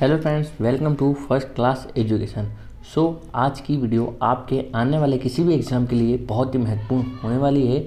Hello friends, welcome to first class education. आज की video आपके आने वाले किसी भी एग्ज़ाम के लिए बहुत ही महत्वपूर्ण होने वाली है।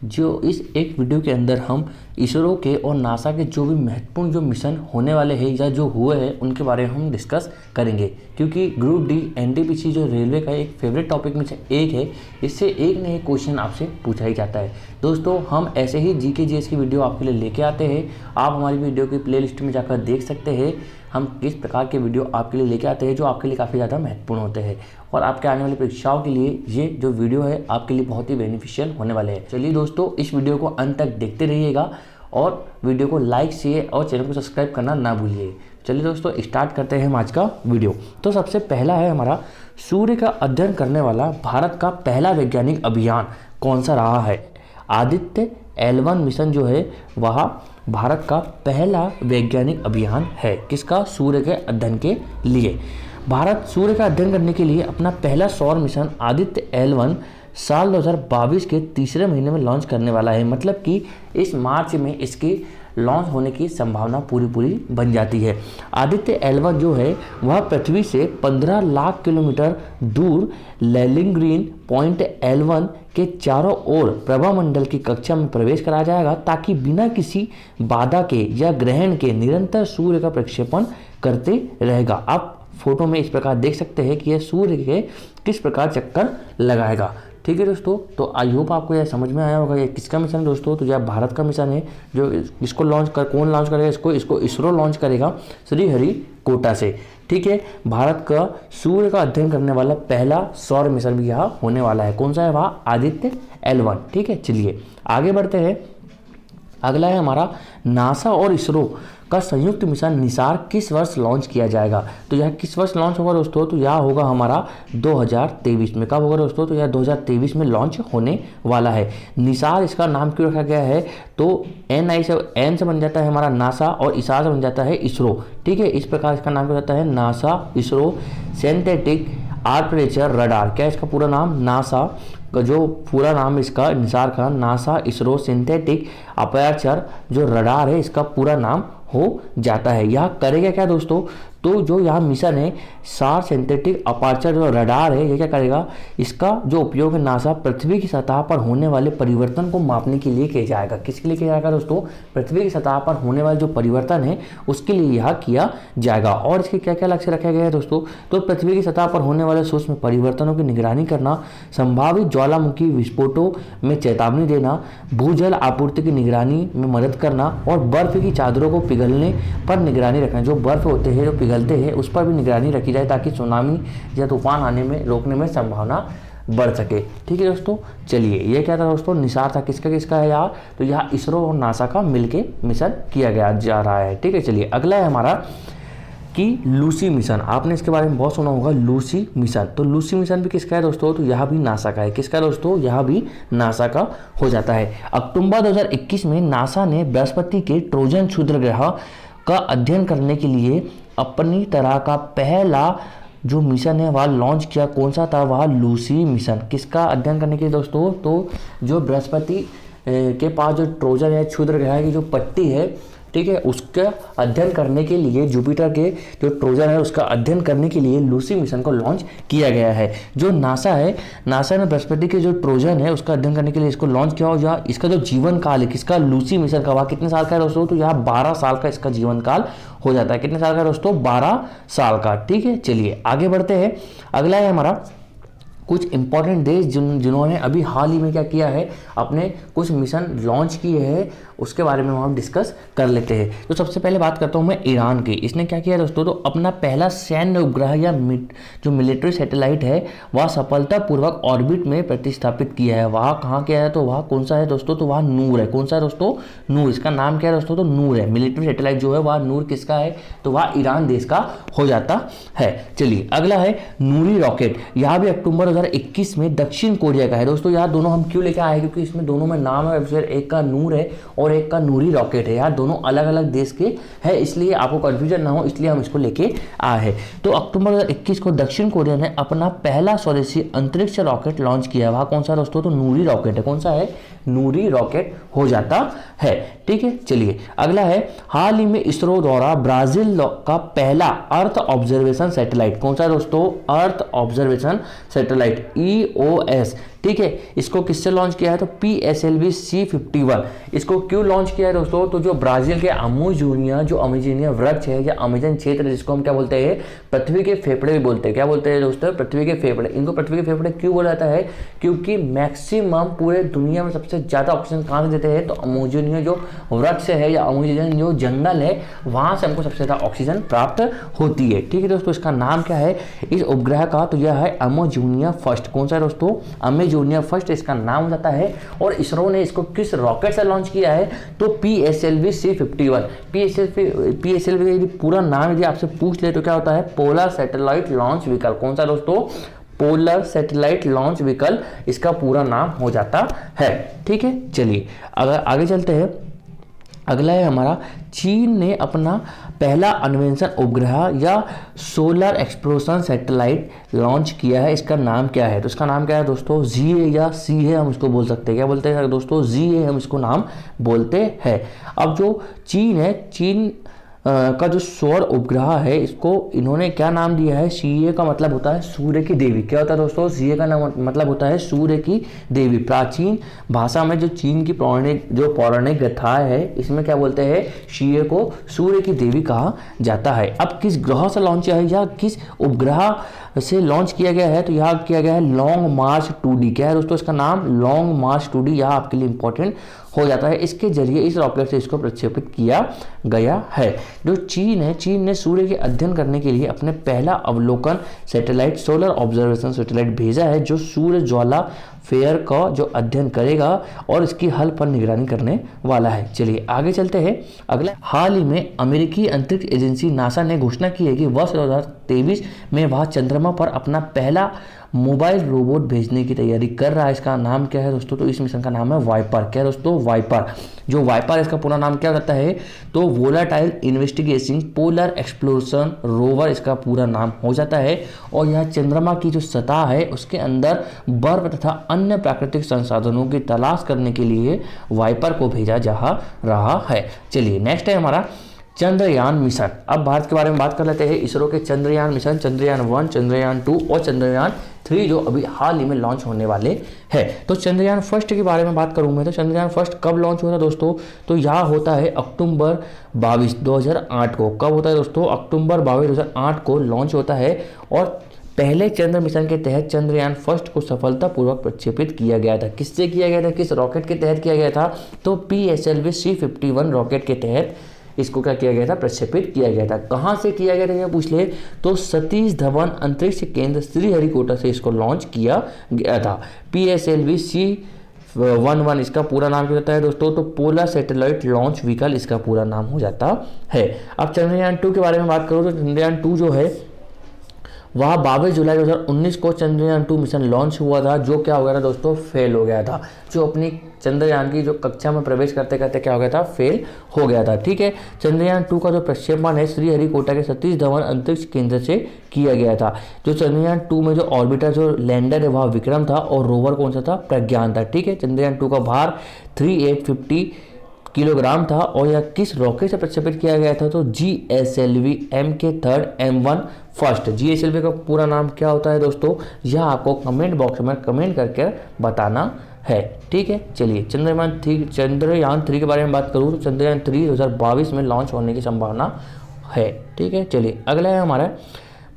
जो इस एक वीडियो के अंदर हम इसरो के और नासा के जो भी महत्वपूर्ण जो मिशन होने वाले हैं या जो हुए हैं उनके बारे में हम डिस्कस करेंगे, क्योंकि ग्रुप डी एनटीपीसी जो रेलवे का एक फेवरेट टॉपिक में से एक है। इससे एक न एक क्वेश्चन आपसे पूछा ही जाता है। दोस्तों, हम ऐसे ही जीके जीएस की वीडियो आपके लिए लेके आते हैं। आप हमारी वीडियो की प्लेलिस्ट में जाकर देख सकते हैं हम किस प्रकार के वीडियो आपके लिए लेके आते हैं जो आपके लिए काफ़ी ज़्यादा महत्वपूर्ण होते हैं और आपके आने वाली परीक्षाओं के लिए ये जो वीडियो है आपके लिए बहुत ही बेनिफिशियल होने वाले हैं। चलिए दोस्तों, इस वीडियो को अंत तक देखते रहिएगा और वीडियो को लाइक शेयर और चैनल को सब्सक्राइब करना ना भूलिए। चलिए दोस्तों, स्टार्ट करते हैं हम आज का वीडियो। तो सबसे पहला है हमारा, सूर्य का अध्ययन करने वाला भारत का पहला वैज्ञानिक अभियान कौन सा रहा है? आदित्य L1 मिशन जो है वह भारत का पहला वैज्ञानिक अभियान है। किसका? सूर्य के अध्ययन के लिए। भारत सूर्य का अध्ययन करने के लिए अपना पहला सौर मिशन आदित्य L1 साल 2022 के तीसरे महीने में लॉन्च करने वाला है। मतलब कि इस मार्च में इसकी लॉन्च होने की संभावना पूरी बन जाती है। आदित्य L1 जो है वह पृथ्वी से 15 लाख किलोमीटर दूर लैलिंग्रीन पॉइंट L1 के चारों ओर प्रभामंडल की कक्षा में प्रवेश कराया जाएगा, ताकि बिना किसी बाधा के या ग्रहण के निरंतर सूर्य का प्रक्षेपण करते रहेगा। आप फोटो में इस प्रकार देख सकते हैं कि यह सूर्य के किस प्रकार चक्कर लगाएगा। ठीक है दोस्तों, तो आई होप आपको यह समझ में आया होगा ये किसका मिशन है दोस्तों। तो यह भारत का मिशन है। जो इसको कौन लॉन्च करेगा? इसको इसरो लॉन्च करेगा श्रीहरिकोटा से। ठीक है, भारत का सूर्य का अध्ययन करने वाला पहला सौर मिशन भी यहाँ होने वाला है। कौन सा है? वह आदित्य L1। ठीक है, चलिए आगे बढ़ते हैं। अगला है हमारा, नासा और इसरो का संयुक्त मिशन निसार किस वर्ष लॉन्च किया जाएगा? तो यह किस वर्ष लॉन्च होगा दोस्तों? तो यह होगा हमारा 2023 में। कब होगा दोस्तों? तो यह 2023 में लॉन्च होने वाला है। निसार इसका नाम क्यों रखा गया है? तो एन से बन जाता है हमारा नासा और इसार से बन जाता है इसरो। ठीक है, इस प्रकार इसका नाम क्या जाता है? NASA ISRO synthetic aperture radar. क्या इसका पूरा नाम? नासा का जो पूरा नाम इसका निसार का नासा इसरो सिंथेटिक अपर्चर जो रडार है, इसका पूरा नाम हो जाता है। यह करेगा क्या दोस्तों? तो जो यहाँ मिशन है सार सिंथेटिक अपर्चर जो रडार है, ये क्या करेगा? इसका जो उपयोग है नासा पृथ्वी की सतह पर होने वाले परिवर्तन को मापने के लिए किया जाएगा। किसके लिए किया जाएगा दोस्तों? पृथ्वी की सतह पर होने वाले जो परिवर्तन है उसके लिए यह किया जाएगा। और इसके क्या क्या लक्ष्य रखा गया है दोस्तों? तो पृथ्वी की सतह पर होने वाले सूक्ष्म परिवर्तनों की निगरानी करना, संभावित ज्वालामुखी विस्फोटों में चेतावनी देना, भूजल आपूर्ति की निगरानी में मदद करना और बर्फ की चादरों को पिघलने पर निगरानी रखना। जो बर्फ होते हैं जो पिघलते हैं उस पर भी निगरानी रखी जाए, ताकि सुनामी या तूफान आने में रोकने में संभावना बढ़ सके। ठीक है दोस्तों, चलिए ये क्या था दोस्तों? निसार था। किसका है यार? तो यहाँ इसरो और नासा का मिलके मिशन किया गया जा रहा है। ठीक है, चलिए अगला है हमारा कि लूसी मिशन। आपने इसके बारे में बहुत सुना होगा, लूसी मिशन। तो लूसी मिशन भी किसका है दोस्तों? तो यह भी नासा का है। किसका दोस्तों? यह भी नासा का हो जाता है। अक्टूबर 2021 में नासा ने बृहस्पति के ट्रोजन क्षुद्र ग्रह का अध्ययन करने के लिए अपनी तरह का पहला जो मिशन है वह लॉन्च किया। कौन सा था? वह लूसी मिशन। किसका अध्ययन करने के लिए दोस्तों? तो जो बृहस्पति के पास जो ट्रोजन है क्षुद्र ग्रह की जो पट्टी है, ठीक है, उसका अध्ययन करने के लिए जुपिटर के जो ट्रोजन है उसका अध्ययन करने के लिए लूसी मिशन को लॉन्च किया गया है। जो नासा है, नासा ने बृहस्पति के जो ट्रोजन है उसका अध्ययन करने के लिए इसको लॉन्च किया। और जहाँ इसका जो जीवन काल है किसका? लूसी मिशन का, वह कितने साल का है दोस्तों? तो यहाँ 12 साल का इसका जीवन काल हो जाता है। कितने साल का दोस्तों? 12 साल का। ठीक है, चलिए आगे बढ़ते हैं। अगला है हमारा, कुछ इंपॉर्टेंट देश जिन्होंने अभी हाल ही में क्या किया है, अपने कुछ मिशन लॉन्च किए हैं, उसके बारे में हम डिस्कस कर लेते हैं। तो सबसे पहले बात करता हूँ मैं ईरान की। इसने क्या किया दोस्तों? तो अपना पहला सैन्य उपग्रह या जो मिलिट्री सैटेलाइट है वह सफलतापूर्वक ऑर्बिट में प्रतिस्थापित किया है। वह कहाँ किया है? तो वह कौन सा है दोस्तों? तो वह नूर है। कौन सा है दोस्तों? नूर। इसका नाम क्या है दोस्तों? तो नूर है। मिलिट्री सैटेलाइट जो है वह नूर किसका है? तो वह ईरान देश का हो जाता है। चलिए अगला है नूरी रॉकेट। यह भी अक्टूबर 2021 में दक्षिण कोरिया का है। दोस्तों यहाँ दोनों हम क्यों लेके आए हैं? क्योंकि इसमें दोनों में नाम है, फिर एक का नूर है और एक का नूरी रॉकेट है। यार दोनों अलग अलग देश के हैं, इसलिए आपको कंफ्यूजन ना हो, इसलिए हम इसको लेके आए हैं। तो अक्टूबर 2021 को दक्षिण कोरिया ने अपना पहला स्वदेशी अंतरिक्ष रॉकेट लॉन्च किया। वहाँ कौन सा दोस्तों? तो नूरी रॉकेट है। कौन सा है? नूरी रॉकेट हो जाता है। ठीक है। चलिए अगला है, हाल ही में इसरो द्वारा ब्राजील का पहला अर्थ ऑब्जर्वेशन सैटेलाइट, कौन सा दोस्तों, अर्थ ऑब्जर्वेशन सैटेलाइट EOS, ठीक है, इसको किससे लॉन्च किया है, तो PSLV C51। इसको क्यों लॉन्च किया है दोस्तों, तो जो ब्राजील के अमेजोनिया, जो अमेजोनिया वृक्ष है या अमेजन क्षेत्र, जिसको हम क्या बोलते हैं, पृथ्वी के फेफड़े भी बोलते हैं, क्या बोलते हैं दोस्तों, पृथ्वी के फेफड़े। इनको पृथ्वी के फेफड़े क्यों बोला जाता है, क्योंकि मैक्सिमम पूरे दुनिया में सबसे ज्यादा ऑक्सीजन कहाँ से देते हैं, तो अमेजोनिया जो वृक्ष है या अमेजोनियन जो जंगल है, वहां से हमको सबसे ज्यादा ऑक्सीजन प्राप्त होती है, ठीक है दोस्तों। इसका नाम क्या है इस उपग्रह का, तो यह है अमेजोनिया फर्स्ट, कौन सा दोस्तों, अमेजोनिया फर्स्ट इसका नाम हो जाता है। और इसरो ने इसको किस रॉकेट से लॉन्च किया है, तो PSLV C51। PSLV का पूरा नाम यदि आपसे पूछ ले तो क्या होता है, पोलर सैटेलाइट लॉन्च व्हीकल, कौन सा दोस्तों, पोलर सैटेलाइट लॉन्च व्हीकल इसका पूरा नाम हो जाता है, ठीक है। चलिए अगर आगे चलते हैं, अगला है हमारा, चीन ने अपना पहला अन्वेषण उपग्रह या सोलर एक्सप्लोरेशन सैटेलाइट लॉन्च किया है, इसका नाम क्या है, तो इसका नाम क्या है दोस्तों, ZA या CA हम इसको बोल सकते हैं, क्या बोलते हैं दोस्तों, ZA हम इसको नाम बोलते हैं। अब जो चीन है, चीन का जो सौर उपग्रह है, इसको इन्होंने क्या नाम दिया है, CA का मतलब होता है सूर्य की देवी, क्या होता है दोस्तों, CA का नाम मतलब होता है सूर्य की देवी। प्राचीन भाषा में जो चीन की पौराणिक गाथाएं है, इसमें क्या बोलते हैं, CA को सूर्य की देवी कहा जाता है। अब किस ग्रह से लॉन्च किया है या किस उपग्रह से लॉन्च किया गया है, तो यहाँ किया गया है लॉन्ग मार्च 2D, क्या है दोस्तों इसका नाम, लॉन्ग मार्च 2D, यह आपके लिए इंपॉर्टेंट हो जाता है। इसके जरिए इस रॉकेट से इसको प्रक्षेपित किया गया है। जो चीन है, चीन ने सूर्य के अध्ययन करने के लिए अपने पहला अवलोकन सैटेलाइट सोलर ऑब्जर्वेशन सैटेलाइट भेजा है, जो सूर्य ज्वाला फेयर का जो अध्ययन करेगा और इसकी हल पर निगरानी करने वाला है। चलिए आगे चलते हैं। अगला, हाल ही में अमेरिकी अंतरिक्ष एजेंसी नासा ने घोषणा की है कि वर्ष 2023 में वह चंद्रमा पर अपना पहला मोबाइल रोबोट भेजने की तैयारी कर रहा है। इसका नाम क्या है दोस्तों, तो इस मिशन का नाम है वाइपर, क्या है दोस्तों, वाइपर। जो वाइपर इसका पूरा नाम क्या होता है, तो volatile investigation polar exploration rover इसका पूरा नाम हो जाता है। और यह चंद्रमा की जो सतह है उसके अंदर बर्फ तथा अन्य प्राकृतिक संसाधनों की तलाश करने के लिए वाइपर को भेजा जा रहा है। चलिए नेक्स्ट है हमारा चंद्रयान मिशन। अब भारत के बारे में बात कर लेते हैं। इसरो के चंद्रयान मिशन, चंद्रयान 1, चंद्रयान 2 और चंद्रयान 3 जो अभी हाल ही में लॉन्च होने वाले हैं। तो चंद्रयान फर्स्ट के बारे में बात करूं मैं, तो चंद्रयान फर्स्ट कब लॉन्च हुआ था दोस्तों, तो यह होता है अक्टूबर 22, 2008 को। कब होता है दोस्तों, अक्टूबर 22, 2008 को लॉन्च होता है। और पहले चंद्र मिशन के तहत चंद्रयान फर्स्ट को सफलतापूर्वक प्रक्षेपित किया गया था। किससे किया गया था, किस रॉकेट के तहत किया गया था, तो PSLV C51 रॉकेट के तहत इसको क्या किया गया था, प्रक्षेपित किया गया था। कहाँ से किया गया था ये पूछ ले, तो सतीश धवन अंतरिक्ष केंद्र श्रीहरिकोटा से इसको लॉन्च किया गया था। PSLV C11 इसका पूरा नाम क्या होता है दोस्तों, तो पोलर सैटेलाइट लॉन्च व्हीकल इसका पूरा नाम हो जाता है। अब चंद्रयान 2 के बारे में बात करूँ तो चंद्रयान 2 जो है वह 22 जुलाई 2019 को चंद्रयान 2 मिशन लॉन्च हुआ था, जो क्या हो गया था दोस्तों, फेल हो गया था। जो अपनी चंद्रयान की जो कक्षा में प्रवेश करते करते क्या हो गया था, फेल हो गया था। ठीक है, चंद्रयान 2 का जो प्रक्षेपण है श्रीहरिकोटा के सतीश धवन अंतरिक्ष केंद्र से किया गया था। जो चंद्रयान 2 में जो ऑर्बिटर जो लैंडर है वह विक्रम था और रोवर कौन सा था, प्रज्ञान था। ठीक है, चंद्रयान 2 का भार 3850 किलोग्राम था और यह किस रॉकेट से प्रक्षेपित किया गया था, तो GSLV MK3 M1 first. GSLV का पूरा नाम क्या होता है दोस्तों, यह आपको कमेंट बॉक्स में कमेंट करके बताना है। ठीक है, चलिए चंद्रयान 3 के बारे में बात करूँ तो चंद्रयान 3 2022 में लॉन्च होने की संभावना है। ठीक है, चलिए अगला है हमारा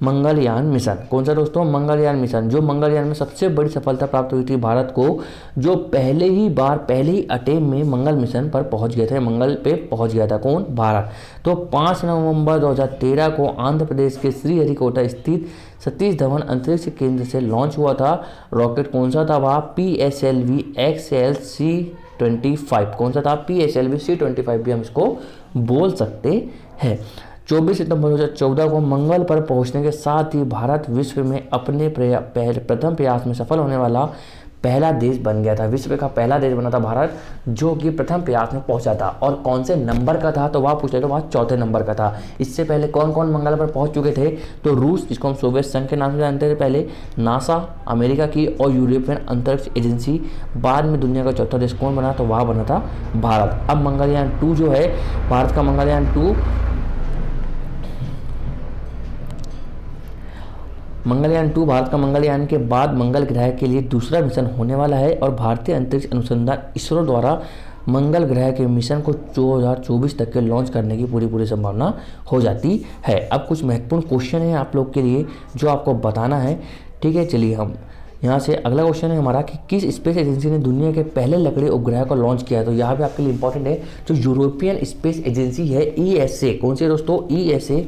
मंगलयान मिशन। कौन सा दोस्तों, मंगलयान मिशन। जो मंगलयान में सबसे बड़ी सफलता प्राप्त हुई थी भारत को, जो पहले ही अटेम्प्ट में मंगल मिशन पर पहुंच गए थे, मंगल पे पहुंच गया था कौन, भारत। तो 5 नवंबर 2013 को आंध्र प्रदेश के श्रीहरिकोटा स्थित सतीश धवन अंतरिक्ष केंद्र से लॉन्च हुआ था। रॉकेट कौन सा था, वह PSLV XLC25। कौन सा था, PSLV C25 भी हम इसको बोल सकते हैं। 24 सितंबर 2014 को मंगल पर पहुंचने के साथ ही भारत विश्व में अपने प्रथम प्रयास में सफल होने वाला पहला देश बन गया था, विश्व का पहला देश बना था भारत, जो कि प्रथम प्रयास में पहुंचा था। और कौन से नंबर का था, तो वह पूछ रहे, तो वह चौथे नंबर का था। इससे पहले कौन कौन मंगल पर पहुंच चुके थे, तो रूस, जिसको हम सोवियत संघ के नाम से जानते थे पहले, नासा अमेरिका की, और यूरोपियन अंतरिक्ष एजेंसी। बाद में दुनिया का चौथा देश कौन बना, तो वह बना था भारत। अब मंगलयान 2 जो है, भारत का मंगलयान 2, भारत का मंगलयान के बाद मंगल ग्रह के लिए दूसरा मिशन होने वाला है। और भारतीय अंतरिक्ष अनुसंधान इसरो द्वारा मंगल ग्रह के मिशन को 2024 तक के लॉन्च करने की पूरी संभावना हो जाती है। अब कुछ महत्वपूर्ण क्वेश्चन है आप लोग के लिए जो आपको बताना है, ठीक है। चलिए हम यहाँ से अगला क्वेश्चन है हमारा कि किस स्पेस एजेंसी ने दुनिया के पहले लकड़ी उपग्रह को लॉन्च किया है। तो यहाँ पे आपके लिए इंपॉर्टेंट है, जो यूरोपियन स्पेस एजेंसी है ESA, कौन सी दोस्तों, ESA,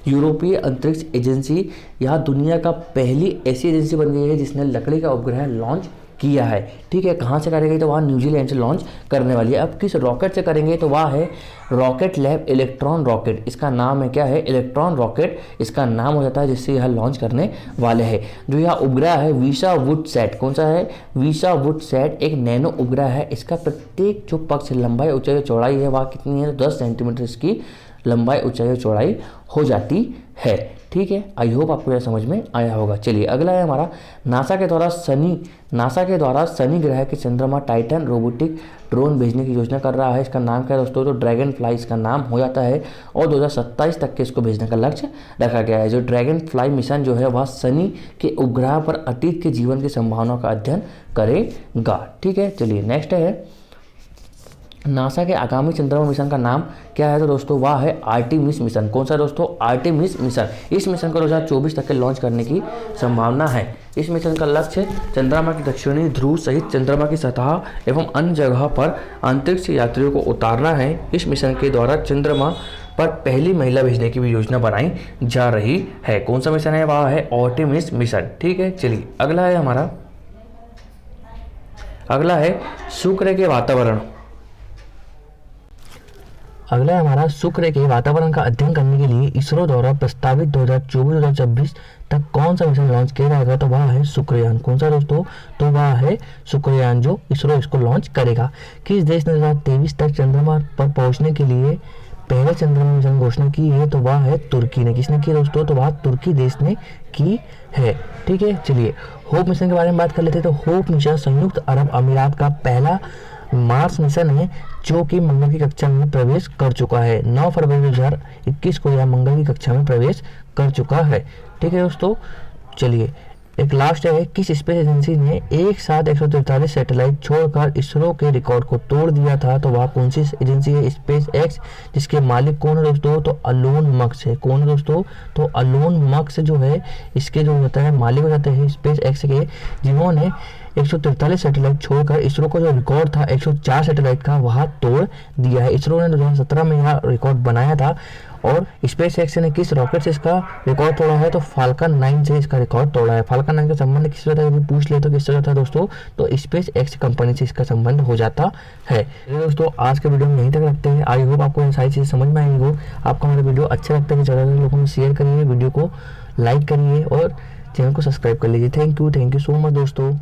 यूरोपीय अंतरिक्ष एजेंसी। यहाँ दुनिया का पहली ऐसी एजेंसी बन गई है जिसने लकड़ी का उपग्रह लॉन्च किया है, ठीक है। कहाँ से करेंगे, तो वहाँ न्यूजीलैंड से लॉन्च करने वाली है। अब किस रॉकेट से करेंगे, तो वह है रॉकेट लैब इलेक्ट्रॉन रॉकेट, इसका नाम है क्या है, इलेक्ट्रॉन रॉकेट इसका नाम हो जाता है, जिससे यह लॉन्च करने वाले हैं। जो यह उपग्रह है वीसावुडसैट, कौन सा है, वीसावुडसैट एक नैनो उपग्रह है। इसका प्रत्येक जो पक्ष लंबाई ऊंचाई चौड़ाई है वह कितनी है, 10 सेंटीमीटर इसकी लंबाई ऊंचाई और चौड़ाई हो जाती है, ठीक है। आई होप आपको यह समझ में आया होगा। चलिए अगला है हमारा, नासा के द्वारा शनि ग्रह के चंद्रमा टाइटन रोबोटिक ड्रोन भेजने की योजना कर रहा है। इसका नाम क्या है दोस्तों, तो ड्रैगन फ्लाई इसका नाम हो जाता है। और 2027 तक के इसको भेजने का लक्ष्य रखा गया है। जो ड्रैगन फ्लाई मिशन जो है वह शनि के उपग्रह पर अतीत के जीवन की संभावनाओं का अध्ययन करेगा, ठीक है। चलिए नेक्स्ट है, नासा के आगामी चंद्रमा मिशन का नाम क्या है, तो दोस्तों वह है आर्टेमिस मिशन। कौन सा दोस्तों, आर्टेमिस मिशन। इस मिशन को 2024 तक के लॉन्च करने की संभावना है। इस मिशन का लक्ष्य चंद्रमा की दक्षिणी ध्रुव सहित चंद्रमा की सतह एवं अन्य जगह पर अंतरिक्ष यात्रियों को उतारना है। इस मिशन के द्वारा चंद्रमा पर पहली महिला भेजने की भी योजना बनाई जा रही है। कौन सा मिशन है, वह है आर्टेमिस मिशन, ठीक है। चलिए अगला है शुक्र के वातावरण। अगला हमारा शुक्र के वातावरण का अध्ययन करने के लिए इसरो द्वारा प्रस्तावित 2024-2026 तक कौन सा मिशन लॉन्च किया जाएगा, तो वह है शुक्रयान। कौन सा दोस्तों, तो वह है शुक्रयान, जो इसरो इसको लॉन्च करेगा। किस देश ने 2023 तक चंद्रमा पर पहुंचने के लिए पहले चंद्रमा मिशन घोषणा की है, तो वह है तुर्की ने। किसने की दोस्तों, तो वह तुर्की देश ने की है, ठीक है। चलिए होप मिशन के बारे में बात कर लेते हैं। तो होप मिशन संयुक्त अरब अमीरात का पहला मार्स मिशन है जो कि मंगल की कक्षा में प्रवेश कर चुका है। 9 फरवरी 2021 को यह मंगल की कक्षा में प्रवेश कर चुका है, ठीक है दोस्तों। चलिए एक लास्ट है, किस स्पेस एजेंसी ने एक साथ 143 सैटेलाइट छोड़कर इसरो के रिकॉर्ड को तोड़ दिया था, तो वह कौन सी एजेंसी है, स्पेस एक्स, जिसके मालिक कौन है दोस्तों, तो अलोन मस्क है। कौन है दोस्तों, तो अलोन मस्क जो है इसके जो होता है मालिक हो जाते हैं स्पेस एक्स के, जिन्होंने 143 सैटेलाइट छोड़कर इसरो का जो रिकॉर्ड था 104 सैटेलाइट का वह तोड़ दिया है। इसरो ने 2017 में यह रिकॉर्ड बनाया था। और स्पेस एक्स ने किस रॉकेट से इसका रिकॉर्ड तोड़ा है, तो फाल्कन 9 से इसका रिकॉर्ड तोड़ा है। फाल्कन 9 का संबंध किससे होता है, यदि पूछ ले तो किससे होता है दोस्तों, तो स्पेस एक्स कंपनी से इसका संबंध हो जाता है। दोस्तों आज के वीडियो में यहीं तक रखते हैं। आई होप आपको सारी चीज़ें समझ में आएंगी। हो आपको हमारा वीडियो अच्छा लगता है कि ज़्यादा लोगों में शेयर करिए, वीडियो को लाइक करिए और चैनल को सब्सक्राइब कर लीजिए। थैंक यू सो मच दोस्तों।